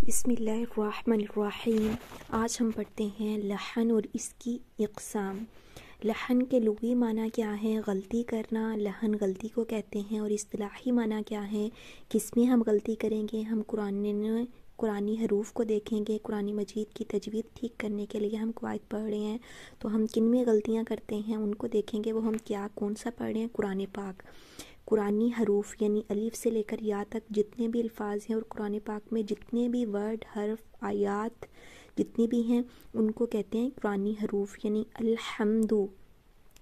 بسم اللہ الرحمن الرحیم۔ آج ہم پڑھتے ہیں لحن اور اس کی اقسام۔ لحن کے لغوی معنی کیا ہے؟ غلطی کرنا، لحن غلطی کو کہتے ہیں۔ اور اصطلاحی معنی کیا ہے؟ کس میں ہم غلطی کریں گے؟ ہم قرآنی حروف کو دیکھیں گے۔ قرآن مجید کی تجوید ٹھیک کرنے کے لیے ہم قواعد پڑھ رہے ہیں، تو ہم کن میں غلطیاں کرتے ہیں ان کو دیکھیں گے۔ وہ ہم کون سا پڑھ رہے ہیں؟ قرآن پاک۔ قرآنی حروف یعنی الف سے لے کر یا تک جتنے بھی الفاظ ہیں اور قرآن پاک میں جتنے بھی ورڈ، حرف، آیات جتنی بھی ہیں ان کو کہتے ہیں قرآنی حروف یعنی الحمد۔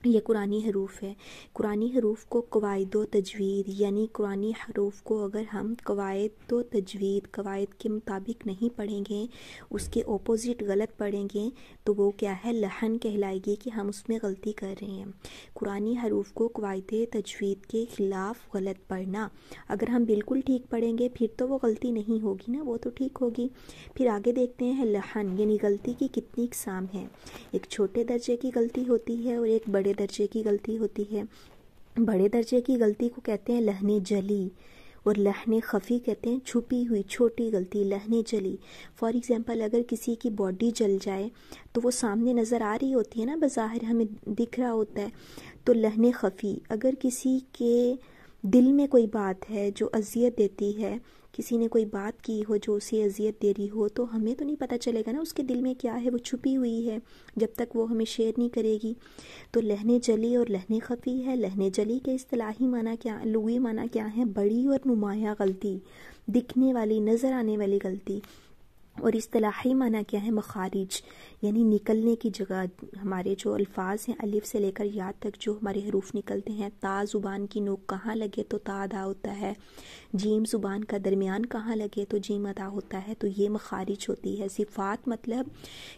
یہ قرآنی حروف ہے۔ قرآنی حروف کو قواعد و تجوید یعنی قرآنی حروف کو اگر ہم قواعد و تجوید قواعد کے مطابق نہیں پڑھیں گے، اس کے اپوزٹ غلط پڑھیں گے، تو وہ کیا ہے؟ لحن کہلائے گی کہ ہم اس میں غلطی کر رہے ہیں۔ قرآنی حروف کو قواعد تجوید کے خلاف غلط پڑھنا، اگر ہم بالکل ٹھیک پڑھیں گے پھر تو وہ غلطی نہیں ہوگی نا، وہ تو ٹھیک ہوگی۔ پھر آگے دیکھتے ہیں لحن یعنی غلطی کی کتنی اقسام ہیں۔ ایک چھوٹے درجے کی غلطی ہوتی ہے اور ایک بڑے درجے کی غلطی ہوتی ہے۔ بڑے درجے کی غلطی کو کہتے ہیں لحن جلی، اور لحن خفی کہتے ہیں چھپی ہوئی چھوٹی غلطی، لحن جلی۔ فار ایگزامپل اگر کسی کی باڈی جل جائے تو وہ سامنے نظر آ رہی ہوتی ہے نا، بظاہر ہمیں دکھ رہا ہوتا ہے، تو لحن خفی۔ اگر کسی کے دل میں کوئی بات ہے جو اذیت دیتی ہے، کسی نے کوئی بات کی ہو جو اسے اذیت دے رہی ہو، تو ہمیں تو نہیں پتہ چلے گا نا اس کے دل میں کیا ہے، وہ چھپی ہوئی ہے جب تک وہ ہمیں شیئر نہیں کرے گی۔ تو لحن جلی اور لحن خفی ہے۔ لحن جلی کے اصطلاحی معنی کیا، لغوی معنی کیا ہے؟ بڑی اور نمایاں غلطی، دکھنے والی، نظر آنے والی غلطی۔ اور اصطلاحی معنی کیا ہے؟ مخارج یعنی نکلنے کی جگہ، ہمارے جو الفاظ ہیں الف سے لے کر یا تک جو ہمارے حروف نکلتے ہیں، تا زبان کی نوک کہاں لگے تو تا ادا ہوتا ہے، جیم زبان کا درمیان کہاں لگے تو جیم ادا ہوتا ہے، تو یہ مخارج ہوتی ہے۔ صفات مطلب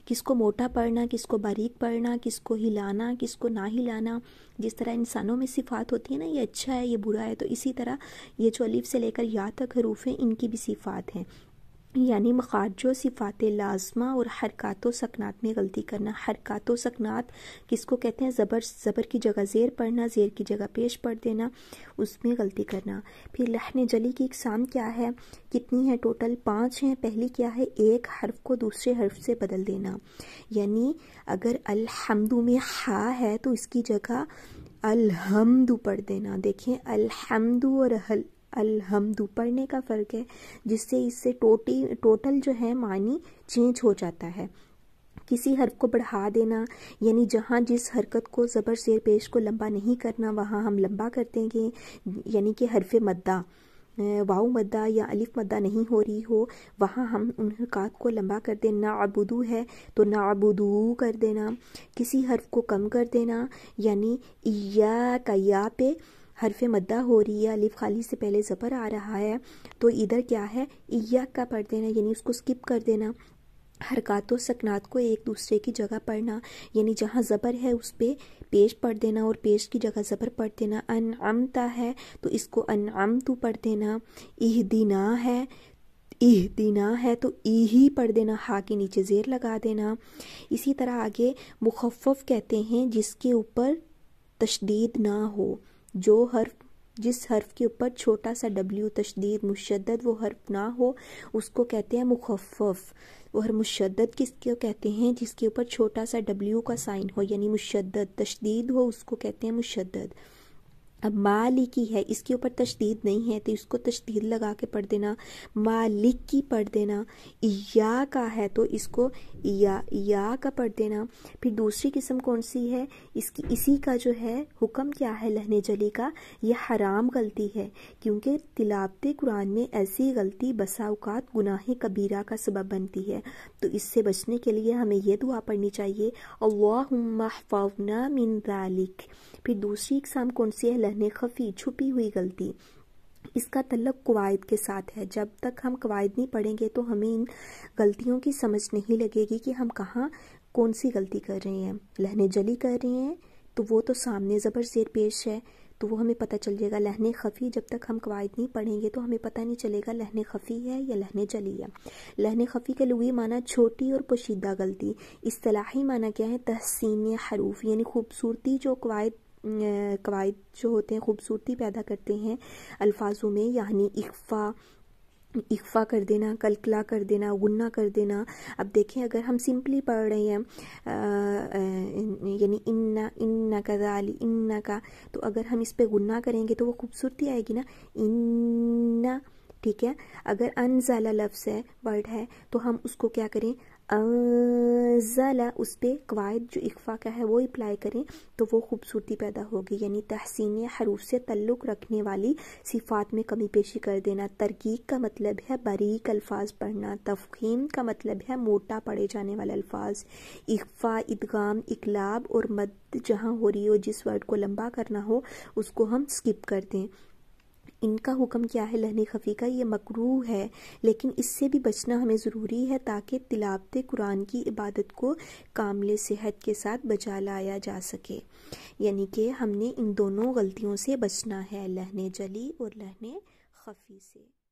کس کو موٹا پڑھنا، کس کو باریک پڑھنا، کس کو ہلانا، کس کو نہ ہلانا۔ جس طرح انسانوں میں صفات ہوتی ہے نا، یہ اچھا ہے، یہ برا ہے، تو اسی طرح یہ جو الف سے لے کر یا تک حروف ہیں ان کی بھی صفات ہیں، یعنی مخارج و صفات لازمہ۔ اور حرکات و سکنات میں غلطی کرنا۔ حرکات و سکنات کس کو کہتے ہیں؟ زبر کی جگہ زیر پڑھنا، زیر کی جگہ پیش پڑھ دینا، اس میں غلطی کرنا۔ پھر لحن جلی کی اقسام کیا ہے؟ کتنی ہے؟ ٹوٹل 5 ہیں۔ پہلی کیا ہے؟ ایک حرف کو دوسرے حرف سے بدل دینا، یعنی اگر الحمد میں ہا ہے تو اس کی جگہ الحمد پڑھ دینا۔ دیکھیں الحمد اور الحمد پڑھنے کا فرق ہے، جس سے اس سے ٹوٹل جو ہے معنی چینج ہو جاتا ہے۔ کسی حرف کو بڑھا دینا، یعنی جہاں جس حرکت کو زبر زیر پیش کو لمبا نہیں کرنا وہاں ہم لمبا کر دیں گے، یعنی کہ حرف مدہ، واو مدہ یا الف مدہ نہیں ہو رہی ہو، وہاں ہم ان حرکات کو لمبا کر دیں۔ نعبدو ہے تو نعبدو کر دینا۔ کسی حرف کو کم کر دینا، یعنی یا پہ حرف مدہ ہو رہی ہے، الف خالی سے پہلے زبر آ رہا ہے، تو ادھر کیا ہے؟ کا پڑھ دینا، یعنی اس کو سکپ کر دینا۔ حرکات و سکنات کو ایک دوسرے کی جگہ پڑھنا، یعنی جہاں زبر ہے اس پہ پیش پڑھ دینا اور پیش کی جگہ زبر پڑھ دینا۔ انعمتا ہے تو اس کو انعمتو پڑھ دینا۔ اہدنا ہے تو ایہی پڑھ دینا، ہا کے نیچے زیر لگا دینا۔ اسی طرح آگے مخفف کہتے ہیں جس کے اوپر تشدید نہ ہو، جس حرف کے اوپر چھوٹا سا ڈبلیو تشدید مشدد وہ حرف نہ ہو، اس کو کہتے ہیں مخفف۔ اور مشدد کس کو کہتے ہیں؟ جس کے اوپر چھوٹا سا ڈبلیو کا سائن ہو، یعنی مشدد، تشدید ہو، اس کو کہتے ہیں مشدد۔ اب مالکی ہے، اس کے اوپر تشدید نہیں ہے تو اس کو تشدید لگا کے پڑھ دینا، مالک کی پڑھ دینا۔ یا کا ہے تو اس کو یا کا پڑھ دینا۔ پھر دوسری قسم کون سی ہے؟ اسی کا جو ہے حکم کیا ہے لحن جلی کا؟ یہ حرام غلطی ہے، کیونکہ تلاوت قرآن میں ایسی غلطی بسا اوقات گناہ کبیرہ کا سبب بنتی ہے، تو اس سے بچنے کے لیے ہمیں یہ دعا پڑھنی چاہیے، اللہم احفظنا من ذالک۔ پھر دوسری اقسام کون سی ہے؟ لحن خفی، چھپی ہوئی غلطی۔ اس کا تعلق قواعد کے ساتھ ہے۔ جب تک ہم قواعد نہیں پڑھیں گے تو ہمیں ان غلطیوں کی سمجھ نہیں لگے گی کہ ہم کہاں کون سی غلطی کر رہے ہیں۔ لحن جلی کر رہے ہیں تو وہ تو سامنے زبر زیر پیش ہے تو وہ ہمیں پتہ چل جائے گا۔ لحن خفی جب تک ہم قواعد نہیں پڑھیں گے تو ہمیں پتہ نہیں چلے گا لحن خفی ہے یا لحن جلی ہے۔ لحن خفی کے لغوی معنی چھوٹی اور پوشیدہ غلطی۔ اصطلاحی معنی کیا ہے؟ تحسین حروف، یعنی خوبصورتی، جو قواعد جو ہوتے ہیں خوبصورتی پیدا کرتے ہیں الفاظوں میں، یعنی اخفا، اخفا کر دینا، کلکلا کر دینا، غنہ کر دینا۔ اب دیکھیں اگر ہم سمپلی پڑھ رہے ہیں یعنی ان کا، تو اگر ہم اس پہ غنہ کریں گے تو وہ خوبصورتی آئے گی نا، ان، ٹھیک ہے۔ اگر انزل لفظ ہے، ورڈ ہے، تو ہم اس کو کیا کریں، انزل، اس پہ قواعد جو اخفا کا ہے وہ اپلائی کریں تو وہ خوبصورتی پیدا ہوگی۔ یعنی تحسین حروف سے تعلق رکھنے والی صفات میں کمی بیشی کر دینا۔ ترقیق کا مطلب ہے باریک الفاظ پڑھنا۔ تفخیم کا مطلب ہے موٹا پڑھے جانے والے الفاظ۔ اخفا، ادغام، اقلاب اور مد جہاں ہو رہی ہو، جس ورڈ کو لمبا کرنا ہو اس کو ہم سکپ کر دیں۔ ان کا حکم کیا ہے لحن خفی کا؟ یہ مکروہ ہے، لیکن اس سے بھی بچنا ہمیں ضروری ہے تاکہ تلاوت قرآن کی عبادت کو کامل صحت کے ساتھ بجا لایا جا سکے۔ یعنی کہ ہم نے ان دونوں غلطیوں سے بچنا ہے، لحن جلی اور لحن خفی سے۔